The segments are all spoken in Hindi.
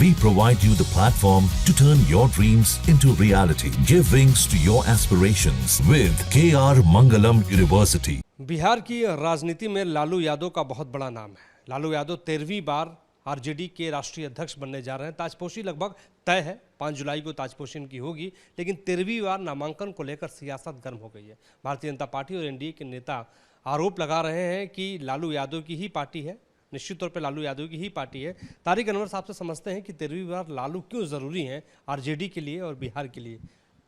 We provide you the platform to turn your dreams into reality. Give wings to your aspirations with KR Mangalam University. Bihar की राजनीति में लालू यादव का बहुत बड़ा नाम है। लालू यादव 13वीं बार आरजेडी के राष्ट्रीय अध्यक्ष बनने जा रहे हैं। ताजपोशी लगभग तय है, 5 जुलाई को ताजपोशी इनकी होगी, लेकिन 13वीं बार नामांकन को लेकर सियासत गर्म हो गई है। भारतीय जनता पार्टी और एनडीए के नेता आरोप लगा रहे हैं कि लालू यादव की ही पार्टी है, निश्चित तौर पे लालू यादव की ही पार्टी है। तारिक अनवर साहब से समझते हैं कि 13वीं बार लालू क्यों ज़रूरी हैं आरजेडी के लिए और बिहार के लिए।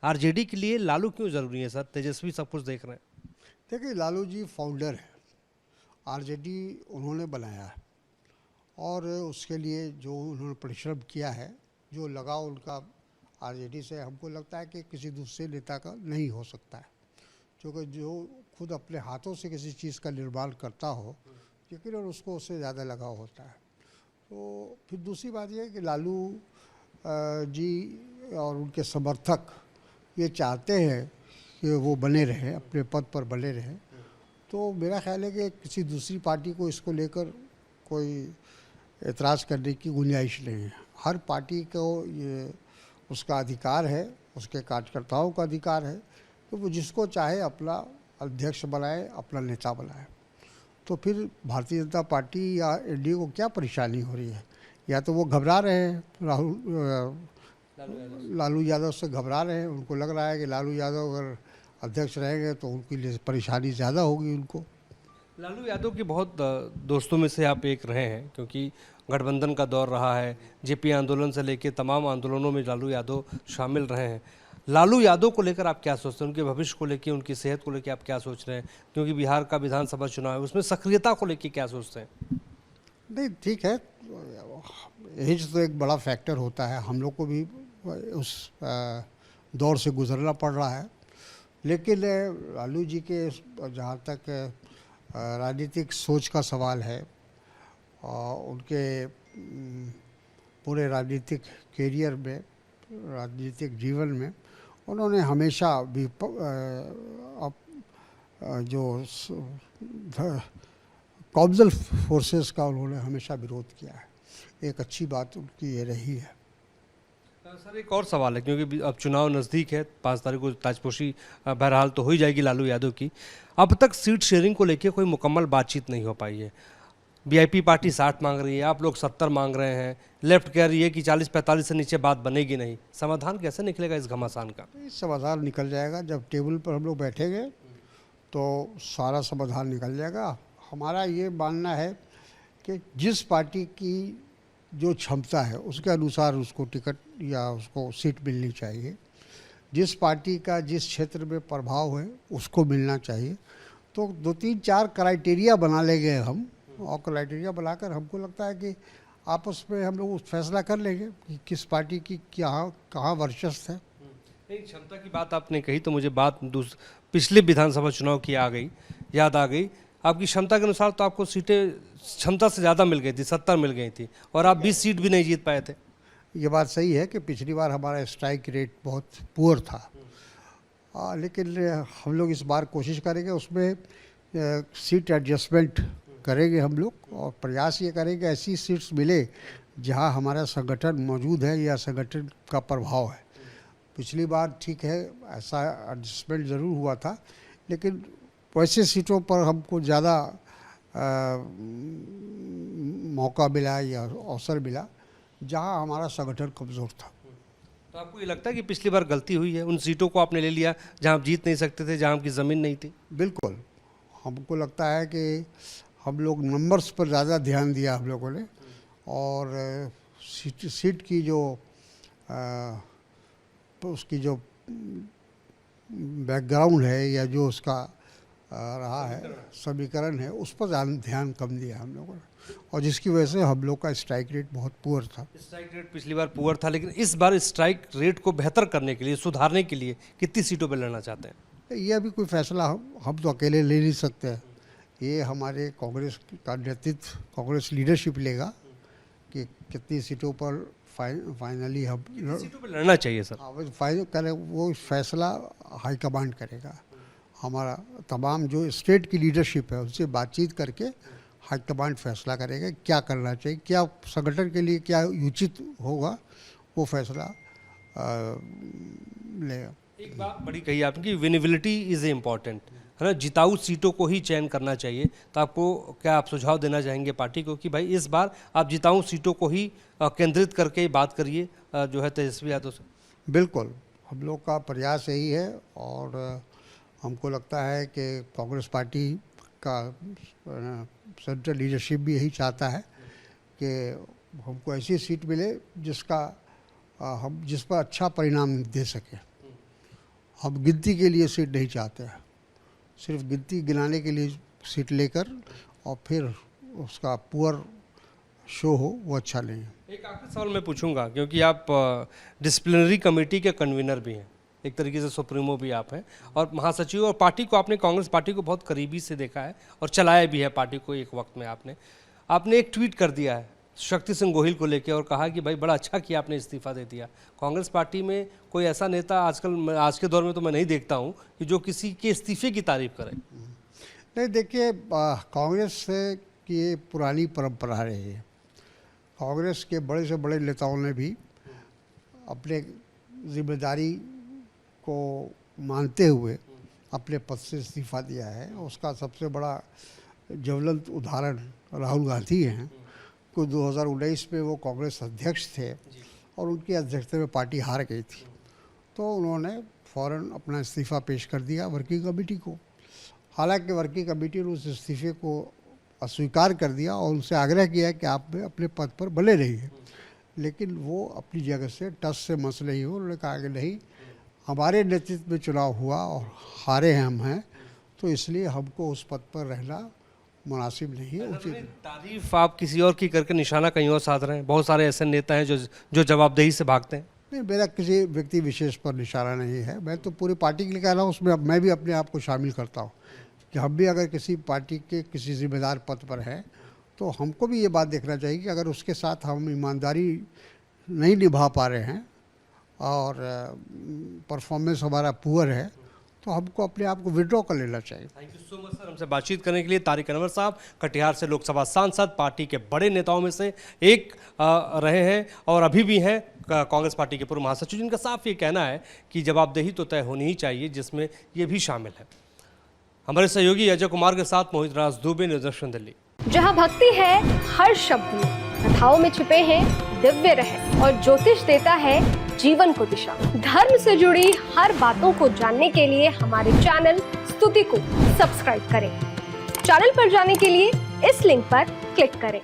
आरजेडी के लिए लालू क्यों ज़रूरी है सर? तेजस्वी सब कुछ देख रहे हैं। देखिए, लालू जी फाउंडर है, आरजेडी उन्होंने बनाया है और उसके लिए जो उन्होंने परिश्रम किया है, जो लगाव उनका आरजेडी से, हमको लगता है कि किसी दूसरे नेता का नहीं हो सकता है, क्योंकि जो खुद अपने हाथों से किसी चीज़ का निर्माण करता हो, यकीन और उसको उससे ज़्यादा लगाव होता है। तो फिर दूसरी बात यह है कि लालू जी और उनके समर्थक ये चाहते हैं कि वो बने रहे, अपने पद पर बने रहे। तो मेरा ख्याल है कि किसी दूसरी पार्टी को इसको लेकर कोई एतराज़ करने की गुंजाइश नहीं है। हर पार्टी को ये उसका अधिकार है, उसके कार्यकर्ताओं का अधिकार है, तो वो जिसको चाहे अपना अध्यक्ष बनाए, अपना नेता बनाए। तो फिर भारतीय जनता पार्टी या एनडीए को क्या परेशानी हो रही है? या तो वो घबरा रहे हैं, लालू यादव से घबरा रहे हैं। उनको लग रहा है कि लालू यादव अगर अध्यक्ष रहेंगे तो उनके लिए परेशानी ज़्यादा होगी उनको। लालू यादव के बहुत दोस्तों में से आप एक रहे हैं, क्योंकि गठबंधन का दौर रहा है, जेपी आंदोलन से लेकर तमाम आंदोलनों में लालू यादव शामिल रहे हैं। लालू यादव को लेकर आप क्या सोचते हैं? उनके भविष्य को लेकर, उनकी सेहत को लेकर आप क्या सोच रहे हैं? क्योंकि बिहार का विधानसभा चुनाव है, उसमें सक्रियता को लेकर क्या सोचते हैं? नहीं, ठीक है, एज तो एक बड़ा फैक्टर होता है। हम लोग को भी उस दौर से गुजरना पड़ रहा है, लेकिन लालू जी के जहाँ तक राजनीतिक सोच का सवाल है, उनके पूरे राजनीतिक कैरियर में, राजनीतिक जीवन में उन्होंने हमेशा भी जो कॉमनल फोर्सेस का उन्होंने हमेशा विरोध किया है। एक अच्छी बात उनकी ये रही है। सर, एक और सवाल है, क्योंकि अब चुनाव नज़दीक है, 5 तारीख को ताजपोशी बहरहाल तो हो ही जाएगी लालू यादव की। अब तक सीट शेयरिंग को लेकर कोई मुकम्मल बातचीत नहीं हो पाई है। वीआईपी पार्टी 60 मांग रही है, आप लोग 70 मांग रहे हैं, लेफ्ट कह रही है कि 40-45 से नीचे बात बनेगी नहीं। समाधान कैसे निकलेगा इस घमासान का? समाधान निकल जाएगा जब टेबल पर हम लोग बैठेंगे तो सारा समाधान निकल जाएगा। हमारा ये मानना है कि जिस पार्टी की जो क्षमता है उसके अनुसार उसको टिकट या उसको सीट मिलनी चाहिए। जिस पार्टी का जिस क्षेत्र में प्रभाव है उसको मिलना चाहिए। तो 2-3-4 क्राइटेरिया बना लेंगे हम, और क्राइटेरिया बनाकर हमको लगता है कि आपस में हम लोग फैसला कर लेंगे कि किस पार्टी की कहाँ वर्चस्व है। नहीं, क्षमता की बात आपने कही तो मुझे बात पिछले विधानसभा चुनाव की याद आ गई। आपकी क्षमता के अनुसार तो आपको सीटें क्षमता से ज़्यादा मिल गई थी, 70 मिल गई थी, और आप 20 सीट भी नहीं जीत पाए थे। ये बात सही है कि पिछली बार हमारा स्ट्राइक रेट बहुत पुअर था, लेकिन हम लोग इस बार कोशिश करेंगे, उसमें सीट एडजस्टमेंट करेंगे हम लोग, और प्रयास ये करेंगे ऐसी सीट्स मिले जहां हमारा संगठन मौजूद है या संगठन का प्रभाव है। पिछली बार ठीक है, ऐसा एडजस्टमेंट ज़रूर हुआ था, लेकिन वैसे सीटों पर हमको ज़्यादा मौका मिला या अवसर मिला जहां हमारा संगठन कमज़ोर था। तो आपको ये लगता है कि पिछली बार गलती हुई है? उन सीटों को आपने ले लिया जहां आप जीत नहीं सकते थे, जहां आपकी ज़मीन नहीं थी। बिल्कुल, हमको लगता है कि हम लोग नंबर्स पर ज़्यादा ध्यान दिया हम लोगों ने, और सीट की जो उसकी जो बैकग्राउंड है या जो उसका रहा है समीकरण है, उस पर ध्यान कम दिया हम लोगों ने, और जिसकी वजह से हम लोग का स्ट्राइक रेट बहुत पुअर था। स्ट्राइक रेट पिछली बार पुअर था, लेकिन इस बार स्ट्राइक रेट को बेहतर करने के लिए, सुधारने के लिए कितनी सीटों पर लड़ना चाहते हैं? ये अभी कोई फैसला हम तो अकेले ले नहीं सकते हैं। ये हमारे कांग्रेस का नेतृत्व, कांग्रेस लीडरशिप लेगा कि कितनी सीटों पर फाइनली हम सीटों पर लड़ना चाहिए सर। फाइनल करें, वो फैसला हाईकमांड करेगा। हमारा तमाम जो स्टेट की लीडरशिप है उनसे बातचीत करके हाईकमांड फैसला करेगा क्या करना चाहिए, क्या संगठन के लिए क्या उचित होगा, वो फैसला लेगा। एक बात बड़ी कही आपने, विनेबिलिटी इज़ इम्पॉर्टेंट, है ना, जिताऊ सीटों को ही चयन करना चाहिए। तो आपको क्या आप सुझाव देना चाहेंगे पार्टी को कि भाई इस बार आप जिताऊ सीटों को ही केंद्रित करके बात करिए जो है तेजस्वी यादव से? बिल्कुल, हम लोग का प्रयास यही है और हमको लगता है कि कांग्रेस पार्टी का सेंट्रल लीडरशिप भी यही चाहता है कि हमको ऐसी सीट मिले जिसका हम जिस पर अच्छा परिणाम दे सकें। हम गिनती के लिए सीट नहीं चाहते हैं, सिर्फ गिनती गिनाने के लिए सीट लेकर और फिर उसका पुअर शो हो, वो अच्छा नहीं है। एक आखिरी सवाल मैं पूछूंगा, क्योंकि आप डिसिप्लिनरी कमेटी के कन्वीनर भी हैं, एक तरीके से सुप्रीमो भी आप हैं और महासचिव, और पार्टी को आपने, कांग्रेस पार्टी को बहुत करीबी से देखा है और चलाया भी है पार्टी को एक वक्त में। आपने एक ट्वीट कर दिया है शक्ति सिंह गोहिल को लेकर और कहा कि भाई बड़ा अच्छा किया आपने इस्तीफा दे दिया। कांग्रेस पार्टी में कोई ऐसा नेता आजकल, आज के दौर में तो मैं नहीं देखता हूं कि जो किसी के इस्तीफे की तारीफ करे। नहीं, देखिए, कांग्रेस की ये पुरानी परंपरा रही है। कांग्रेस के बड़े से बड़े नेताओं ने भी अपने जिम्मेदारी को मानते हुए अपने पद से इस्तीफा दिया है। उसका सबसे बड़ा ज्वलंत उदाहरण राहुल गांधी हैं, को 2019 में वो कांग्रेस अध्यक्ष थे और उनकी अध्यक्षता में पार्टी हार गई थी, तो उन्होंने फ़ौरन अपना इस्तीफ़ा पेश कर दिया वर्किंग कमेटी को। हालांकि वर्किंग कमेटी ने उस इस्तीफे को अस्वीकार कर दिया और उनसे आग्रह किया कि आप अपने पद पर बने रहिए, लेकिन वो अपनी जगह से टस से मस नहीं हो। उन्होंने कहा कि नहीं, हमारे नेतृत्व में चुनाव हुआ और हारे हम हैं, तो इसलिए हमको उस पद पर रहना मुनासिब नहीं है, उचित। तारीफ आप किसी और की करके निशाना कहीं और साध रहे हैं। बहुत सारे ऐसे नेता हैं जो जवाबदेही से भागते हैं। नहीं, मेरा किसी व्यक्ति विशेष पर निशाना नहीं है, मैं तो पूरी पार्टी के लिए कह रहा हूँ। उसमें मैं भी अपने आप को शामिल करता हूँ कि हम भी अगर किसी पार्टी के किसी जिम्मेदार पद पर हैं तो हमको भी ये बात देखना चाहिए कि अगर उसके साथ हम ईमानदारी नहीं निभा पा रहे हैं और परफॉर्मेंस हमारा पुअर है, तो हमको अपने आप को विड्रॉ कर लेना चाहिए। Thank you so much sir, हमसे बातचीत करने के लिए। तारिक अनवर साहब कटिहार से लोकसभा सांसद, पार्टी के बड़े नेताओं में से एक रहे हैं और अभी भी हैं कांग्रेस पार्टी के पूर्व महासचिव, जिनका साफ ये कहना है कि जवाबदेही तो तय होनी ही चाहिए, जिसमें ये भी शामिल है। हमारे सहयोगी अजय कुमार के साथ मोहित राज दुबे, न्यूज़ दर्शन दिल्ली। जहाँ भक्ति है हर शब्द में, कथाओं में छिपे हैं दिव्य रहस्य और ज्योतिष देता है जीवन को दिशा। धर्म से जुड़ी हर बातों को जानने के लिए हमारे चैनल स्तुति को सब्सक्राइब करें। चैनल पर जाने के लिए इस लिंक पर क्लिक करें।